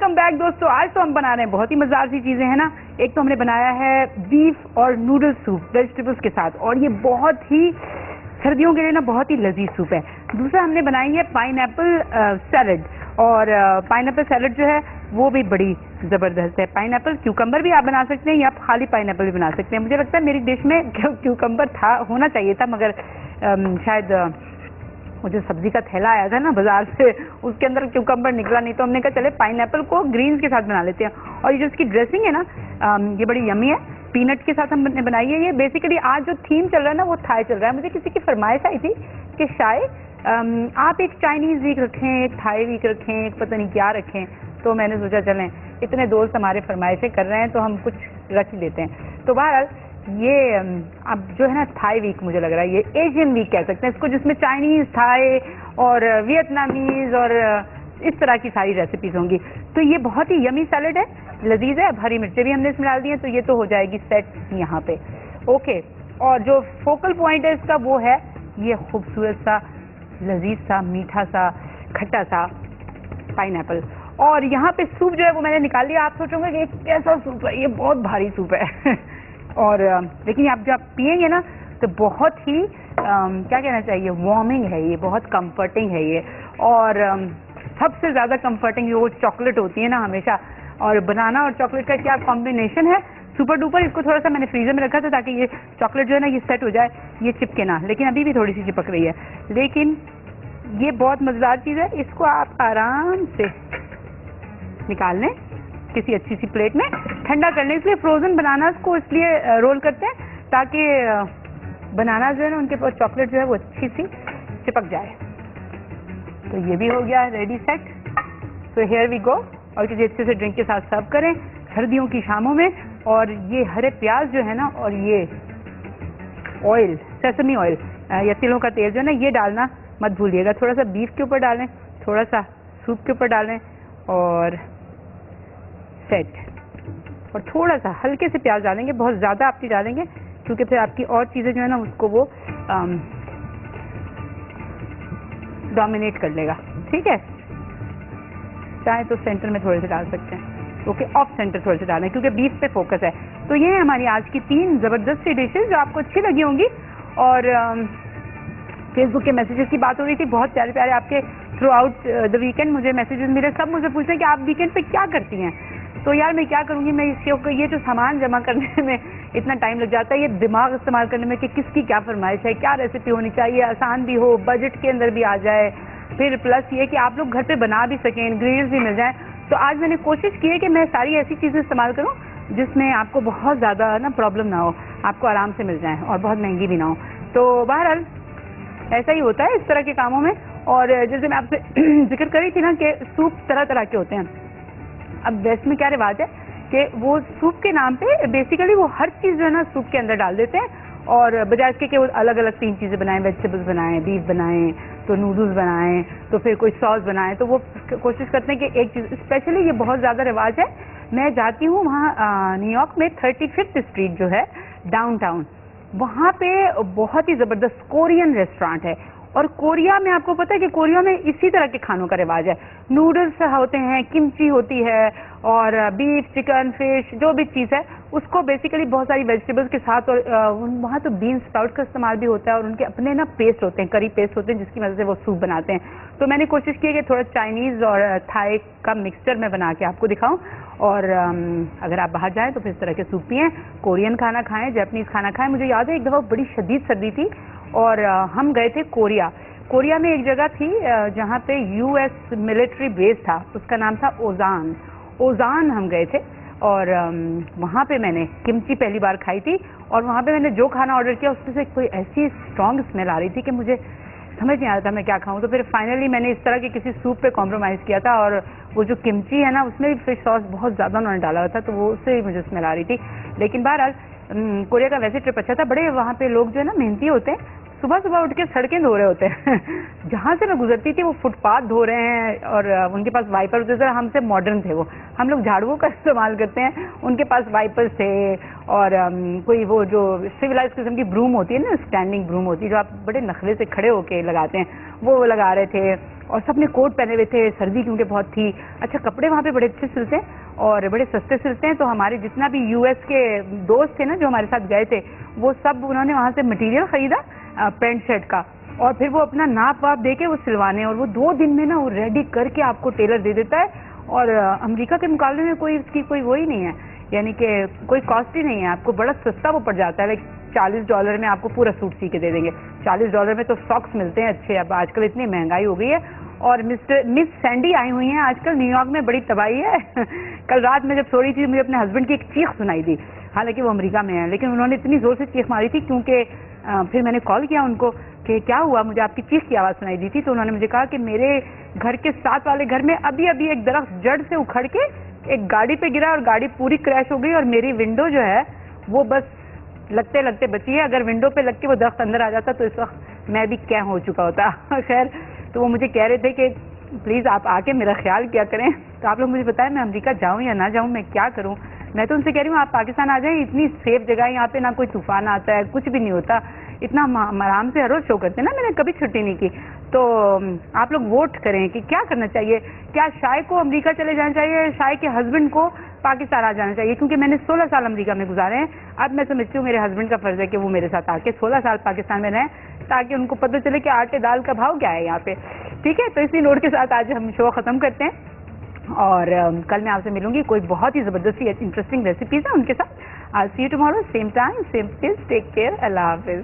Welcome back दोस्तों। आज तो हम बना रहे हैं बहुत ही मजेदार सी चीजें हैं ना। एक तो हमने बनाया है बीफ और नूडल सूप वेजिटेबल्स के साथ, और ये बहुत ही सर्दियों के लिए ना बहुत ही लजीज सूप है। दूसरा हमने बनाई है पाइनएप्पल सैलड, और पाइनएप्पल सैलड जो है वो भी बड़ी ज़बरदस्त है। पाइनएप्पल क्यूकम्बर भी आप बना सकते हैं या आप खाली पाइनएप्पल भी बना सकते हैं। मुझे लगता है मेरी डिश में क्यूकम्बर था होना चाहिए था, मगर शायद वो जो सब्जी का थैला आया था ना बाजार से उसके अंदर क्यूकम्बर निकला नहीं, तो हमने कहा चले पाइनएप्पल को ग्रीन्स के साथ बना लेते हैं। और ये जो इसकी ड्रेसिंग है ना ये बड़ी यमी है, पीनट के साथ हमने बनाई है। ये बेसिकली आज जो थीम चल रहा है ना वो थाई चल रहा है। मुझे किसी की फरमाइश आई थी कि शायद आप एक चाइनीज़ वीक रखें, एक थाई वीक रखें, एक पता नहीं क्या रखें। तो मैंने सोचा चलें इतने दोस्त हमारे फरमाइशें कर रहे हैं तो हम कुछ रख ही देते हैं। तो बहरहाल ये अब जो है ना थाई वीक मुझे लग रहा है ये एशियन वीक कह सकते हैं इसको, जिसमें चाइनीज़, थाई और वियतनामीज़ और इस तरह की सारी रेसिपीज़ होंगी। तो ये बहुत ही यमी सैलड है, लजीज है। अब हरी मिर्चें भी हमने इसमें डाल दी हैं, तो ये तो हो जाएगी सेट यहाँ पे। ओके, और जो फोकल पॉइंट है इसका वो है ये खूबसूरत सा लजीज सा मीठा सा खट्टा सा पाइनएप्पल। और यहाँ पे सूप जो है वो मैंने निकाल लिया। आप सोचोगे कि एक कैसा सूप है, ये बहुत भारी सूप है और लेकिन आप जब पिएंगे ना तो बहुत ही क्या कहना चाहिए, वार्मिंग है ये, बहुत कंफर्टिंग है ये। और सबसे ज़्यादा कंफर्टिंग वो चॉकलेट होती है ना हमेशा, और बनाना और चॉकलेट का क्या कॉम्बिनेशन है, सुपर डुपर। इसको थोड़ा सा मैंने फ्रीजर में रखा था ताकि ये चॉकलेट जो है ना ये सेट हो जाए, ये चिपके ना, लेकिन अभी भी थोड़ी सी चिपक रही है। लेकिन ये बहुत मज़ेदार चीज़ है। इसको आप आराम से निकाल लें किसी अच्छी सी प्लेट में, ठंडा करने। इसलिए फ्रोज़न बनानास को इसलिए रोल करते हैं ताकि बनाना जो है ना उनके पास चॉकलेट जो है वो अच्छी सी चिपक जाए। तो ये भी हो गया रेडी सेट। तो हियर वी गो। और किसी अच्छे से ड्रिंक के साथ सर्व करें सर्दियों की शामों में। और ये हरे प्याज जो है ना और ये ऑयल, सेसमी ऑयल या तिलों का तेल जो है ना ये डालना मत भूलिएगा। थोड़ा सा बीफ के ऊपर डालें, थोड़ा सा सूप के ऊपर डालें और सेट। और थोड़ा सा हल्के से प्याज डालेंगे, बहुत ज़्यादा आप नहीं डालेंगे क्योंकि फिर आपकी और चीज़ें जो है ना उसको वो डोमिनेट कर लेगा। ठीक है, चाहे तो सेंटर में थोड़े से डाल सकते हैं। ओके, ऑफ सेंटर थोड़े से डालें क्योंकि बीफ पे फोकस है। तो ये है हमारी आज की 3 ज़बरदस्त सी डिशेज जो आपको अच्छी लगी होंगी। और फेसबुक के मैसेजेस की बात हो रही थी, बहुत प्यारे प्यारे आपके थ्रू आउट द वीकेंड मुझे मैसेजेस मिले। सब मुझे पूछते हैं कि आप वीकेंड पे क्या करती हैं। तो यार मैं क्या करूँगी, मैं इसके ये जो सामान जमा करने में इतना टाइम लग जाता है, ये दिमाग इस्तेमाल करने में कि किसकी क्या फरमाइश है, क्या रेसिपी होनी चाहिए, आसान भी हो, बजट के अंदर भी आ जाए, फिर प्लस ये कि आप लोग घर पे बना भी सकें, इंग्रेडिएंट्स भी मिल जाएं। तो आज मैंने कोशिश की है कि मैं सारी ऐसी चीज़ें इस्तेमाल करूँ जिसमें आपको बहुत ज़्यादा ना प्रॉब्लम ना हो, आपको आराम से मिल जाए और बहुत महंगी भी ना हो। तो बहरहाल ऐसा ही होता है इस तरह के कामों में। और जैसे मैं आपसे जिक्र कर रही थी ना कि सूप तरह तरह के होते हैं। अब वेस्ट में क्या रिवाज है कि वो सूप के नाम पे बेसिकली वो हर चीज़ जो है ना सूप के अंदर डाल देते हैं, और बजाय इसके कि वो अलग अलग 3 चीज़ें बनाएं, वेजिटेबल्स बनाएं, बीफ बनाएं, तो नूडल्स बनाएं, तो फिर कोई सॉस बनाएं, तो वो कोशिश करते हैं कि एक चीज़ स्पेशली, ये बहुत ज़्यादा रिवाज है। मैं जाती हूँ वहाँ न्यूयॉर्क में 35th स्ट्रीट जो है डाउनटाउन, वहाँ पे बहुत ही ज़बरदस्त कोरियन रेस्टोरेंट है। और कोरिया में आपको पता है कि कोरिया में इसी तरह के खानों का रिवाज है। नूडल्स होते हैं, किमची होती है, और बीफ, चिकन, फिश जो भी चीज़ है उसको बेसिकली बहुत सारी वेजिटेबल्स के साथ, और वहाँ तो बीन स्प्राउट का इस्तेमाल भी होता है, और उनके अपने ना पेस्ट होते हैं, करी पेस्ट होते हैं, जिसकी वजह से वो सूप बनाते हैं। तो मैंने कोशिश की है कि थोड़ा चाइनीज़ और थाई का मिक्सचर मैं बना के आपको दिखाऊं। और अगर आप बाहर जाएं तो फिर इस तरह के सूप पिएं, कोरियन खाना खाएं, जापानीज़ खाना खाएं। मुझे याद है एक दफ़ा बड़ी शदीद सर्दी थी और हम गए थे कोरिया में एक जगह थी जहाँ पे US मिलिट्री बेस था, उसका नाम था ओजान हम गए थे। और वहाँ पे मैंने किमची पहली बार खाई थी, और वहाँ पे मैंने जो खाना ऑर्डर किया उसमें से कोई ऐसी स्ट्रॉन्ग स्मेल आ रही थी कि मुझे समझ नहीं आ रहा था मैं क्या खाऊं। तो फिर फाइनली मैंने इस तरह के किसी सूप पे कॉम्प्रोमाइज़ किया था, और वो जो किमची है ना उसमें भी फिश सॉस बहुत ज़्यादा उन्होंने डाला हुआ था, तो वो उससे ही मुझे स्मेल आ रही थी। लेकिन बहरहाल कोरिया का वैसे ट्रिप अच्छा था। बड़े वहाँ पे लोग जो है ना मेहनती होते हैं, सुबह सुबह उठ के सड़कें धो रहे होते हैं जहाँ से मैं गुजरती थी वो फुटपाथ धो रहे हैं, और उनके पास वाइपर होते थे। हमसे मॉडर्न थे वो, हम लोग झाड़ुओं का इस्तेमाल करते हैं, उनके पास वाइपर्स थे, और कोई वो जो सिविलाइज किस्म की ब्रूम होती है ना, स्टैंडिंग ब्रूम होती है जो आप बड़े नखरे से खड़े होके लगाते हैं, वो लगा रहे थे। और सबने कोट पहने हुए थे, सर्दी क्योंकि बहुत थी। अच्छा, कपड़े वहाँ पे बड़े अच्छे सिलते हैं और बड़े सस्ते सिलते हैं। तो हमारे जितना भी यूएस के दोस्त थे ना जो हमारे साथ गए थे, वो सब उन्होंने वहाँ से मटेरियल खरीदा पैंट शर्ट का, और फिर वो अपना नाप वाप दे के वो सिलवाने, और वो 2 दिन में ना वो रेडी करके आपको टेलर दे देता है। और अमेरिका के मुकाबले में कोई इसकी कोई वो ही नहीं है, यानी कि कोई कॉस्ट ही नहीं है, आपको बड़ा सस्ता वो पड़ जाता है। लाइक $40 में आपको पूरा सूट सी के दे देंगे। $40 में तो सॉक्स मिलते हैं अच्छे। अब आजकल इतनी महंगाई हो गई है। और मिस सैंडी आई हुई हैं आजकल न्यूयॉर्क में, बड़ी तबाही है। कल रात में जब सो रही थी मुझे अपने हस्बैंड की एक चीख सुनाई दी, हालांकि वो अमेरिका में है, लेकिन उन्होंने इतनी जोर से चीख मारी थी क्योंकि फिर मैंने कॉल किया उनको कि क्या हुआ, मुझे आपकी चीख की आवाज़ सुनाई दी थी। तो उन्होंने मुझे कहा कि मेरे घर के साथ वाले घर में अभी अभी एक दरख्त जड़ से उखड़ के एक गाड़ी पे गिरा और गाड़ी पूरी क्रैश हो गई, और मेरी विंडो जो है वो बस लगते लगते बची है। अगर विंडो पे लग के वो दरख्त अंदर आ जाता तो इस वक्त मैं भी क्या हो चुका होता। खैर, तो वो मुझे कह रहे थे कि प्लीज़ आप आके मेरा ख्याल क्या करें। तो आप लोग मुझे बताएं मैं अमेरिका जाऊं या ना जाऊं, मैं क्या करूं। मैं तो उनसे कह रही हूँ आप पाकिस्तान आ जाएं, इतनी सेफ जगह है यहाँ पे, ना कोई तूफान आता है, कुछ भी नहीं होता, इतना आराम से हर रोज शो करते हैं ना, मैंने कभी छुट्टी नहीं की। तो आप लोग वोट करें कि क्या करना चाहिए। क्या शाय को अमेरिका चले जाना चाहिए, शाय के हस्बैंड को पाकिस्तान आ जाना चाहिए? क्योंकि मैंने 16 साल अमेरिका में गुजारे हैं। अब मैं समझती हूँ मेरे हस्बैंड का फर्ज है कि वो मेरे साथ आके 16 साल पाकिस्तान में रहें, ताकि उनको पता चले कि आटे दाल का भाव क्या है यहाँ पे। ठीक है, तो इसी नोट के साथ आज हम शो खत्म करते हैं, और कल मैं आपसे मिलूंगी, कोई बहुत ही जबरदस्त इंटरेस्टिंग रेसिपीज है उनके साथ। I see you tomorrow, same time same place, take care, अल्लाह हाफिज।